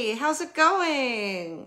Hey, how's it going?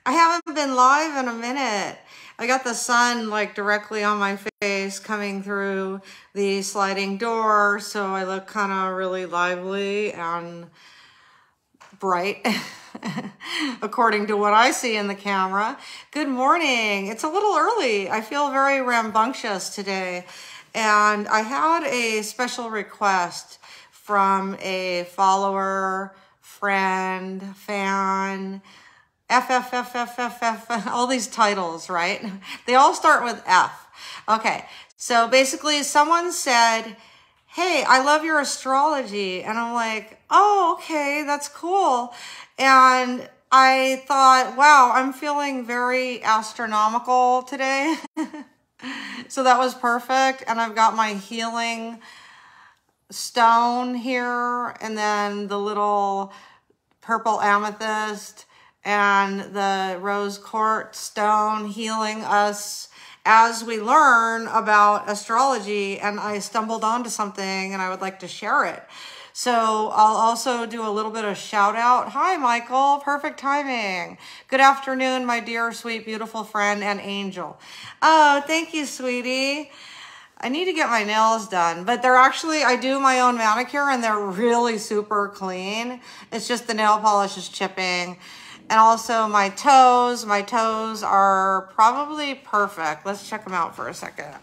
I haven't been live in a minute. I got the sun like directly on my face coming through the sliding door, so I look kind of really lively and bright according to what I see in the camera. Good morning. It's a little early. I feel very rambunctious today, and I had a special request from a follower, friend, fan, FFFFFF, all these titles, right? They all start with F. Okay, so basically someone said, hey, I love your astrology. And I'm like, oh, okay, that's cool. And I thought, wow, I'm feeling very astronomical today. So that was perfect. And I've got my healing stone here, and then the little purple amethyst and the rose quartz stone healing us as we learn about astrology. And I stumbled onto something and I would like to share it. So I'll also do a little bit of shout out. Hi, Michael. Perfect timing. Good afternoon, my dear, sweet, beautiful friend and angel. Oh, thank you, sweetie. I need to get my nails done, but they're actually, I do my own manicure and they're really super clean. It's just the nail polish is chipping. And also my toes are probably perfect. Let's check them out for a second.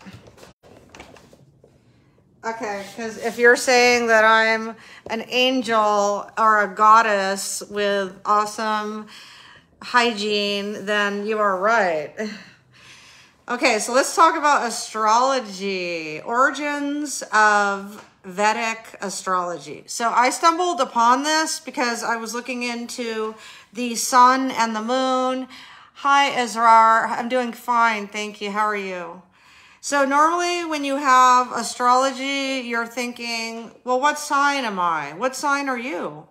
Okay, because if you're saying that I'm an angel or a goddess with awesome hygiene, then you are right. Okay, so let's talk about astrology, origins of Vedic astrology. So I stumbled upon this because I was looking into the sun and the moon. Hi, Ezrar. I'm doing fine, thank you. How are you? So normally when you have astrology, you're thinking, well, what sign am I? What sign are you?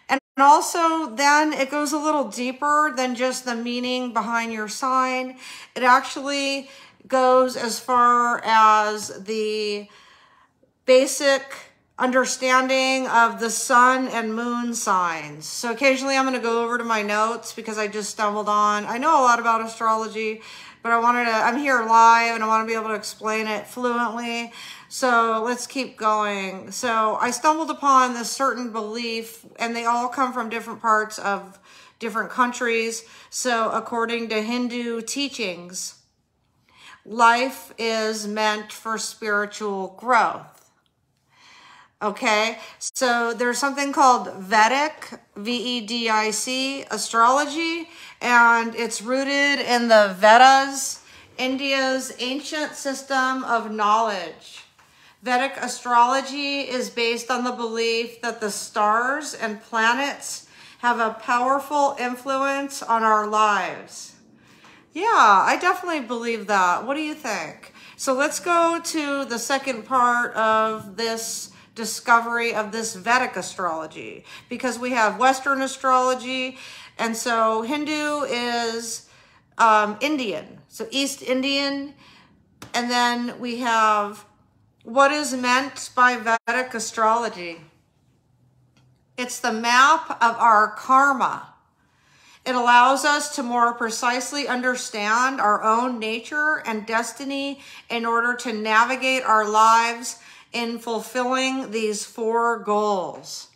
And also then it goes a little deeper than just the meaning behind your sign. It actually goes as far as the basic understanding of the sun and moon signs. So occasionally I'm going to go over to my notes because I just stumbled on. I know a lot about astrology, but I'm here live and I want to be able to explain it fluently. So let's keep going. So I stumbled upon this certain belief, and they all come from different parts of different countries. So according to Hindu teachings, life is meant for spiritual growth. Okay, so there's something called Vedic, V-E-D-I-C, astrology, and it's rooted in the Vedas, India's ancient system of knowledge. Vedic astrology is based on the belief that the stars and planets have a powerful influence on our lives. Yeah, I definitely believe that. What do you think? So let's go to the second part of this discovery of this Vedic astrology, because we have Western astrology, and so Hindu is Indian, so East Indian, and then we have what is meant by Vedic astrology. It's the map of our karma. It allows us to more precisely understand our own nature and destiny in order to navigate our lives in fulfilling these 4 goals.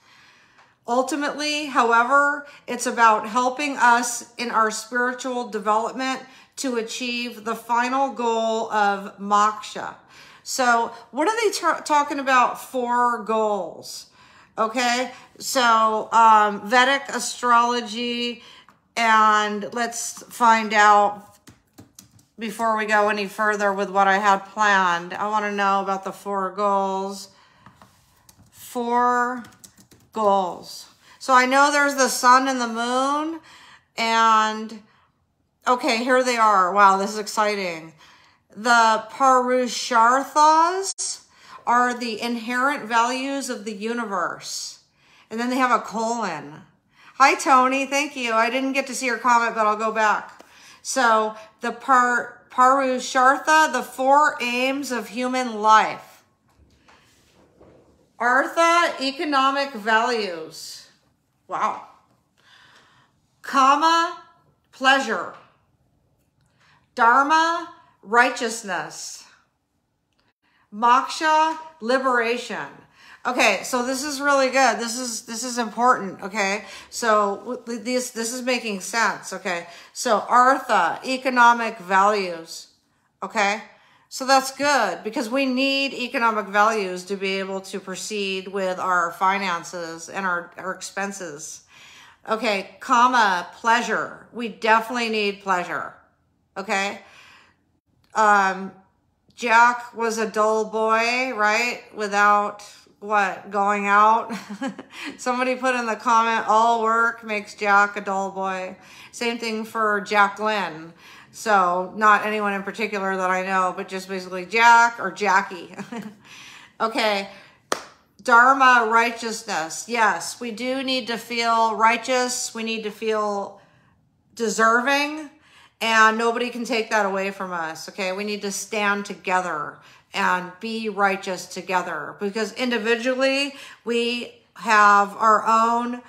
Ultimately, however, it's about helping us in our spiritual development to achieve the final goal of moksha. So what are they talking about 4 goals? Okay, so Vedic astrology, and let's find out before we go any further with what I had planned. I want to know about the 4 goals. 4 goals. So I know there's the sun and the moon, and okay, here they are. Wow, this is exciting. The Purusharthas are the inherent values of the universe. And then they have a colon. Hi, Tony. Thank you. I didn't get to see your comment, but I'll go back. So the Purushartha, the 4 aims of human life. Artha, economic values. Wow. Kama, pleasure. Dharma, righteousness. Moksha, liberation. Okay, so this is really good. This is important, okay? So this is making sense, okay? So Artha, economic values, okay? So that's good because we need economic values to be able to proceed with our finances and our expenses. Okay, Kama, pleasure. We definitely need pleasure, okay? Jack was a dull boy, right? Without what? Going out? Somebody put in the comment, all work makes Jack a dull boy. Same thing for Jacqueline. So not anyone in particular that I know, but just basically Jack or Jackie. Okay. Dharma, righteousness. Yes, we do need to feel righteous. We need to feel deserving. And nobody can take that away from us, okay? We need to stand together and be righteous together because individually we have our own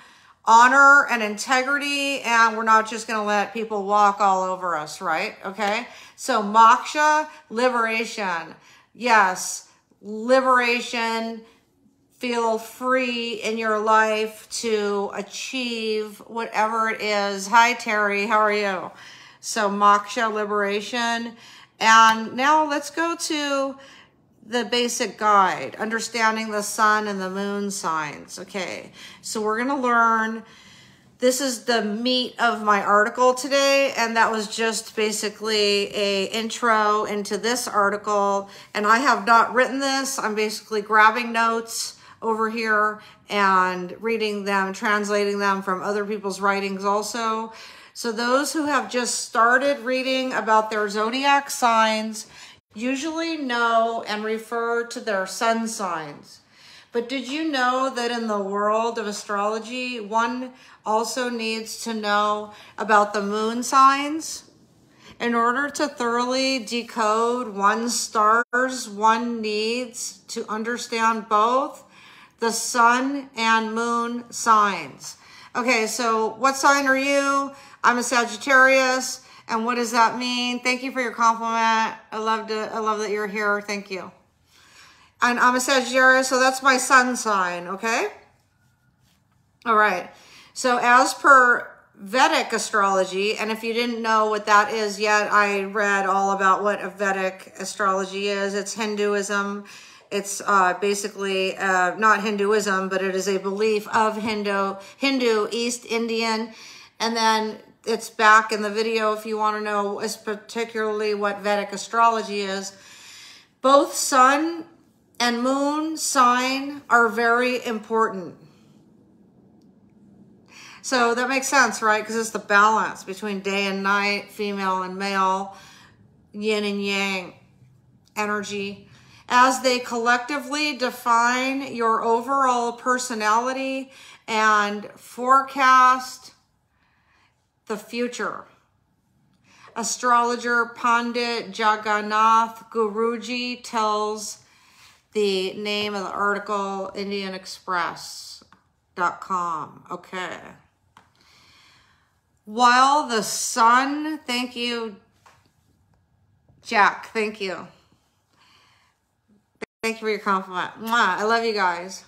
honor and integrity and we're not just going to let people walk all over us, right? Okay? So moksha, liberation. Yes, liberation. Feel free in your life to achieve whatever it is. Hi, Terry. How are you? So moksha, liberation. And now let's go to the basic guide, understanding the sun and the moon signs. Okay, so we're going to learn, this is the meat of my article today, and that was just basically a intro into this article. And I have not written this. I'm basically grabbing notes over here and reading them, translating them from other people's writings also. So those who have just started reading about their zodiac signs usually know and refer to their sun signs. But did you know that in the world of astrology, one also needs to know about the moon signs? In order to thoroughly decode one's stars, one needs to understand both the sun and moon signs. Okay, so what sign are you? I'm a Sagittarius. And what does that mean? Thank you for your compliment. I love that you're here. Thank you. And I'm a Sagittarius, so that's my sun sign, okay? All right. So as per Vedic astrology, and if you didn't know what that is yet, I read all about what a Vedic astrology is. It's Hinduism. It's basically not Hinduism, but it is a belief of Hindu, East Indian. And then it's back in the video if you want to know particularly what Vedic astrology is. Both sun and moon sign are very important. So that makes sense, right? Because it's the balance between day and night, female and male, yin and yang energy, as they collectively define your overall personality and forecast the future. Astrologer Pandit Jagannath Guruji tells the name of the article, IndianExpress.com. Okay. While the sun, thank you, Jack, thank you. Thank you for your compliment. Mwah, I love you guys.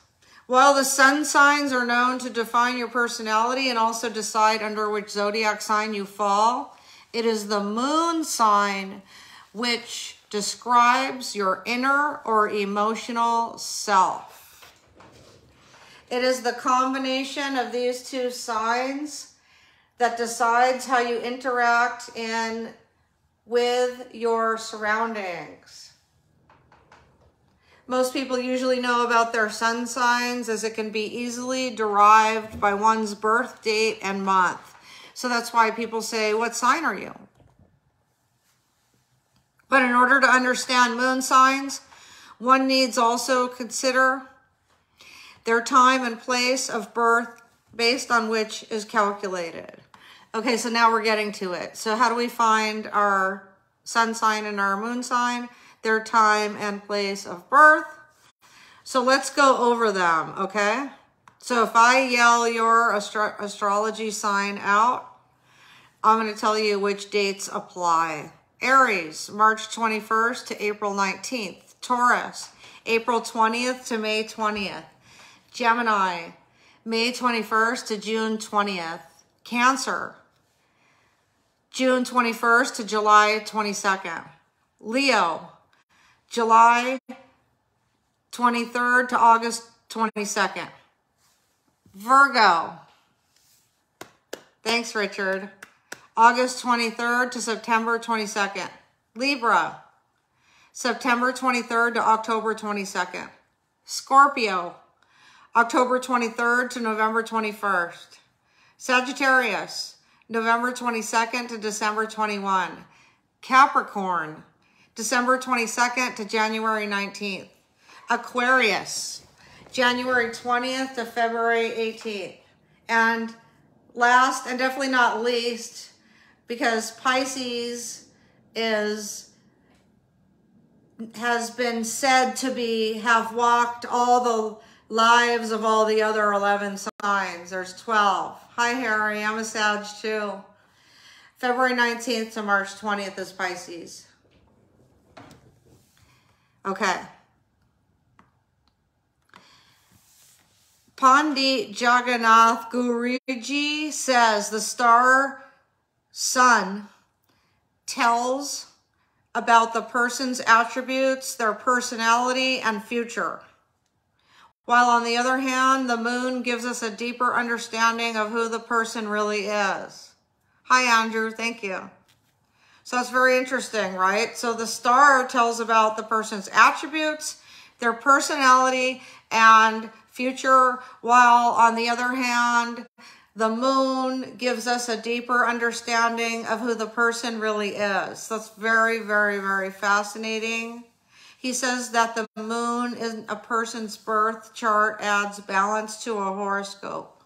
While the sun signs are known to define your personality and also decide under which zodiac sign you fall, it is the moon sign which describes your inner or emotional self. It is the combination of these two signs that decides how you interact with your surroundings. Most people usually know about their sun signs as it can be easily derived by one's birth date and month. So that's why people say, what sign are you? But in order to understand moon signs, one needs also consider their time and place of birth based on which is calculated. Okay, so now we're getting to it. So how do we find our sun sign and our moon sign? Their time and place of birth. So let's go over them, okay? So if I yell your astrology sign out, I'm going to tell you which dates apply. Aries, March 21st to April 19th. Taurus, April 20th to May 20th. Gemini, May 21st to June 20th. Cancer, June 21st to July 22nd. Leo, July 23rd to August 22nd. Virgo, thanks Richard, August 23rd to September 22nd. Libra, September 23rd to October 22nd. Scorpio, October 23rd to November 21st. Sagittarius, November 22nd to December 21. Capricorn, December 22nd to January 19th. Aquarius, January 20th to February 18th. And last and definitely not least, because Pisces has been said to have walked all the lives of all the other 11 signs. There's 12. Hi, Harry. I'm a Sag too. February 19th to March 20th is Pisces. Okay. Pandit Jagannath Guruji says the star sun tells about the person's attributes, their personality, and future. While on the other hand, the moon gives us a deeper understanding of who the person really is. Hi, Andrew. Thank you. So it's very interesting, right? So the star tells about the person's attributes, their personality, and future, while on the other hand, the moon gives us a deeper understanding of who the person really is. That's very, very, very fascinating. He says that the moon in a person's birth chart adds balance to a horoscope.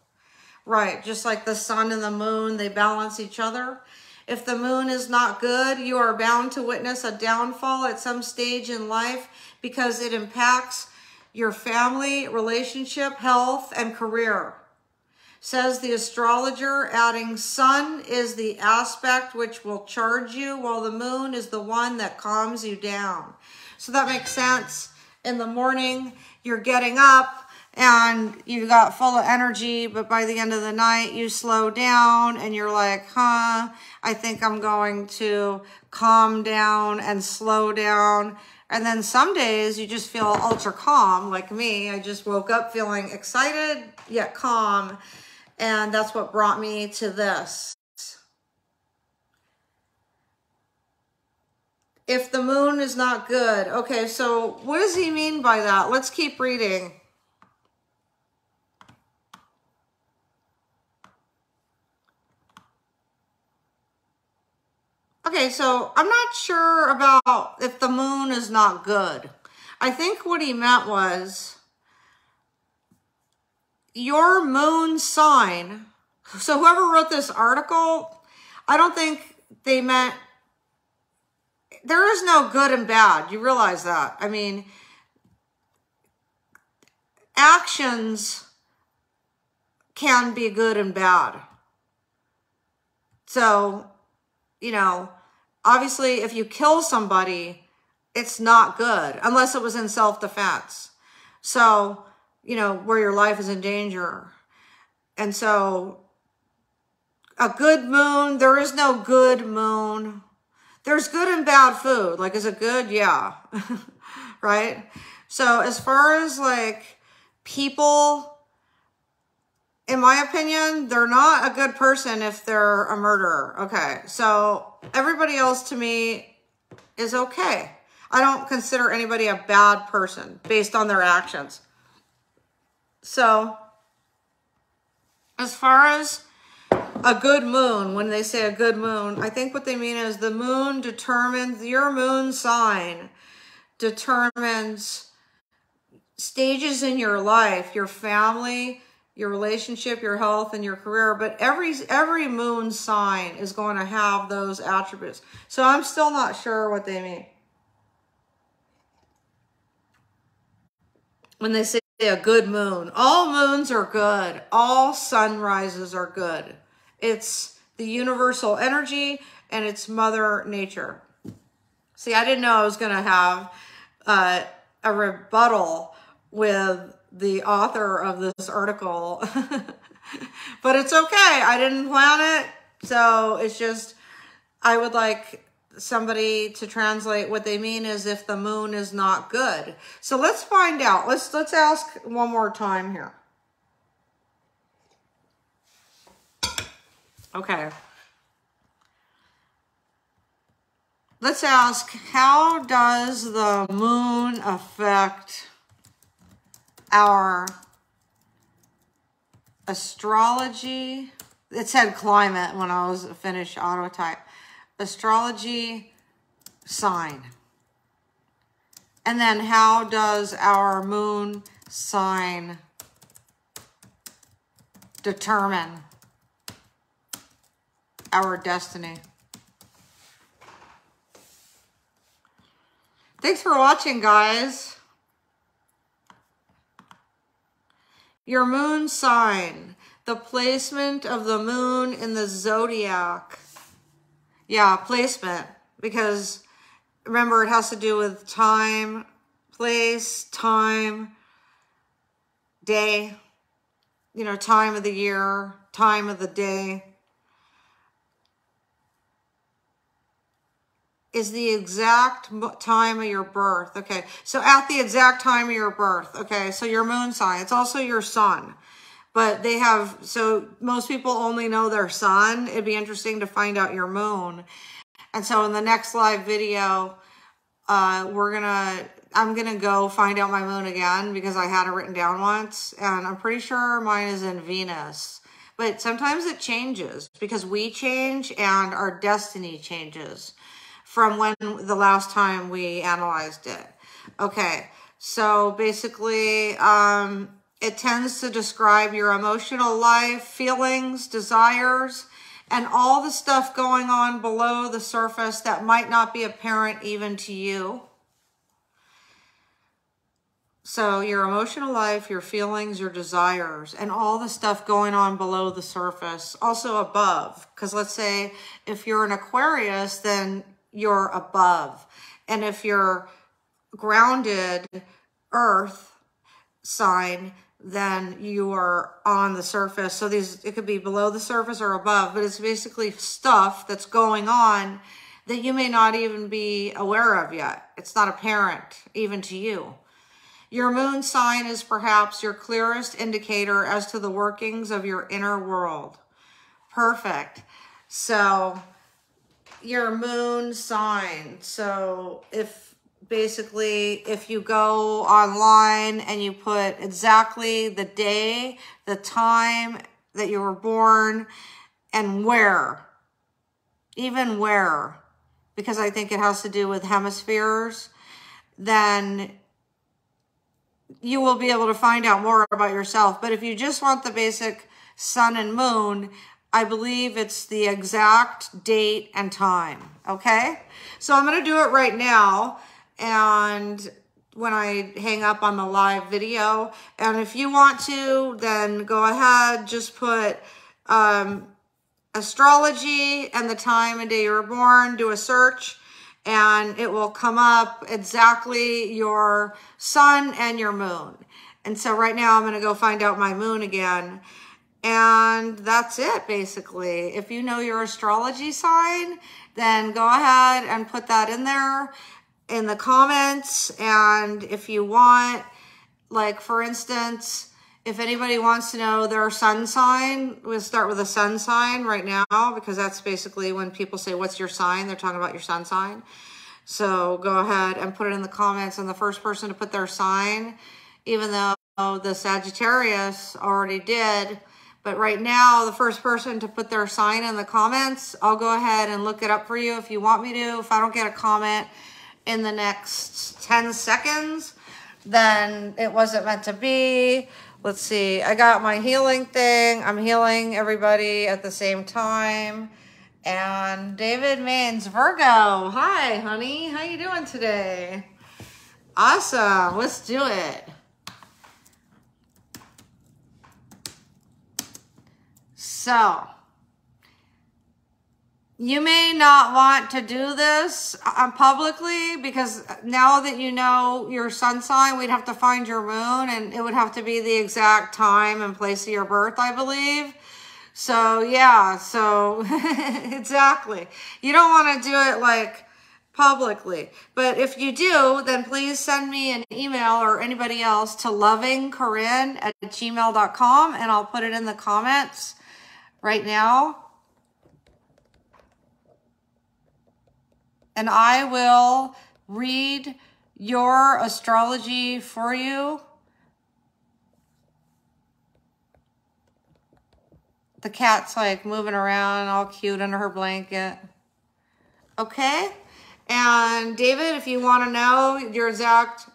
Right, just like the sun and the moon, they balance each other. If the moon is not good, you are bound to witness a downfall at some stage in life because it impacts your family, relationship, health, and career. Says the astrologer, adding sun is the aspect which will charge you, while the moon is the one that calms you down. So that makes sense. In the morning, you're getting up and you got full of energy, but by the end of the night, you slow down and you're like, I think I'm going to calm down and slow down. And then some days you just feel ultra calm, like me. I just woke up feeling excited, yet calm. And that's what brought me to this. If the moon is not good. Okay, so what does he mean by that? Let's keep reading. Okay, so I'm not sure about if the moon is not good. I think what he meant was your moon sign. So whoever wrote this article, I don't think they meant, there is no good and bad. You realize that. I mean, actions can be good and bad. So, you know, obviously if you kill somebody, it's not good unless it was in self-defense. So, you know, where your life is in danger. And so a good moon, there is no good moon. There's good and bad food. Like, is it good? Yeah. Right? So as far as like people, in my opinion, they're not a good person if they're a murderer. Okay. So everybody else to me is okay. I don't consider anybody a bad person based on their actions. So as far as a good moon, when they say a good moon, I think what they mean is the moon determines, your moon sign determines stages in your life, your family, your relationship, your health, and your career. But every moon sign is going to have those attributes. So I'm still not sure what they mean when they say a good moon. All moons are good. All sunrises are good. It's the universal energy, and it's Mother Nature. See, I didn't know I was going to have a rebuttal with the author of this article, but it's okay. I didn't plan it. So it's just, I would like somebody to translate what they mean is if the moon is not good. So let's find out. Let's ask one more time here. Okay. Let's ask, how does the moon affect our astrology? It said climate when I was finished autotype. Astrology sign. And then how does our moon sign determine our destiny? Thanks for watching, guys. Your moon sign, the placement of the moon in the zodiac. Yeah, placement, because remember, it has to do with time, place, time, day, you know, time of the year, time of the day. Is the exact time of your birth. Okay, so at the exact time of your birth. Okay, so your moon sign, it's also your sun. But they have, so most people only know their sun. It'd be interesting to find out your moon. And so in the next live video, I'm gonna go find out my moon again because I had it written down once. And I'm pretty sure mine is in Venus. But sometimes it changes because we change and our destiny changes from when the last time we analyzed it. Okay, so basically, it tends to describe your emotional life, feelings, desires, and all the stuff going on below the surface that might not be apparent even to you. So your emotional life, your feelings, your desires, and all the stuff going on below the surface, also above. Because let's say if you're an Aquarius, then you're above. And if you're grounded earth sign, then you are on the surface. So it could be below the surface or above, but it's basically stuff that's going on that you may not even be aware of yet. It's not apparent even to you. Your moon sign is perhaps your clearest indicator as to the workings of your inner world. Perfect. So your moon sign. So if you go online and you put exactly the day, the time that you were born, and where, even where, because I think it has to do with hemispheres, then you will be able to find out more about yourself. But if you just want the basic sun and moon, I believe it's the exact date and time, okay? So I'm gonna do it right now, and when I hang up on the live video, and if you want to, then go ahead, just put astrology and the time and day you were born, do a search, and it will come up exactly your sun and your moon. And so right now I'm gonna go find out my moon again. And that's it, basically. If you know your astrology sign, then go ahead and put that in there in the comments. And if you want, like, for instance, if anybody wants to know their sun sign, we'll start with a sun sign right now, because that's basically when people say, what's your sign? They're talking about your sun sign. So go ahead and put it in the comments. And the first person to put their sign, even though the Sagittarius already did, but right now, the first person to put their sign in the comments, I'll go ahead and look it up for you if you want me to. If I don't get a comment in the next 10 seconds, then it wasn't meant to be. Let's see. I got my healing thing. I'm healing everybody at the same time. And David Maines, Virgo. Hi, honey. How you doing today? Awesome. Let's do it. So, You may not want to do this publicly, because now that you know your sun sign, we'd have to find your moon, and it would have to be the exact time and place of your birth, I believe. So yeah, so exactly. You don't want to do it like publicly. But if you do, then please send me an email, or anybody else, to lovingcorinne@gmail.com, and I'll put it in the comments right now. And I will read your astrology for you. The cat's like moving around all cute under her blanket. Okay? And David, if you want to know your exact...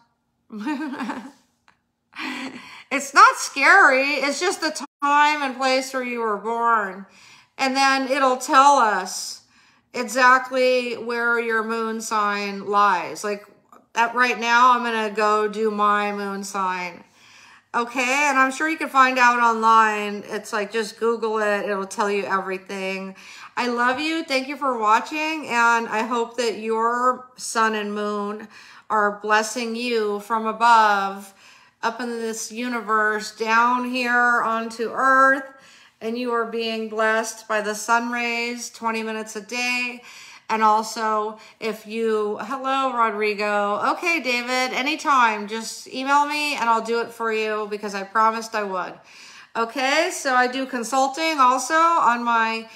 It's not scary. It's just the time and place where you were born. And then it'll tell us exactly where your moon sign lies. Like right now, I'm going to go do my moon sign. Okay, and I'm sure you can find out online. It's like, just Google it. It'll tell you everything. I love you. Thank you for watching. And I hope that your sun and moon are blessing you from above, up in this universe, down here onto Earth. And you are being blessed by the sun rays 20 minutes a day. And also, if you, hello, Rodrigo. Okay, David, anytime, just email me and I'll do it for you, because I promised I would. Okay, so I do consulting also on my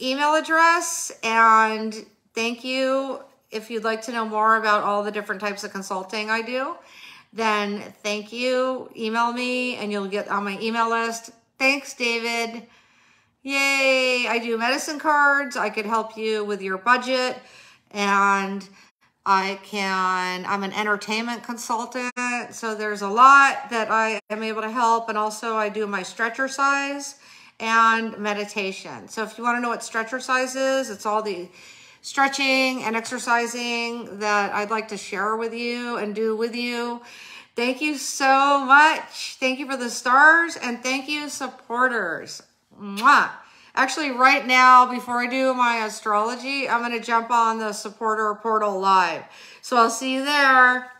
email address. And thank you. If you'd like to know more about all the different types of consulting I do, then thank you. Email me and you'll get on my email list. Thanks, David. Yay, I do medicine cards. I could help you with your budget, and I'm an entertainment consultant. So there's a lot that I am able to help. And also I do my stretcher size and meditation. So if you want to know what stretcher size is, it's all the stretching and exercising that I'd like to share with you and do with you. Thank you so much. Thank you for the stars, and thank you, supporters. Mwah. Actually, right now, before I do my astrology, I'm going to jump on the supporter portal live. So I'll see you there.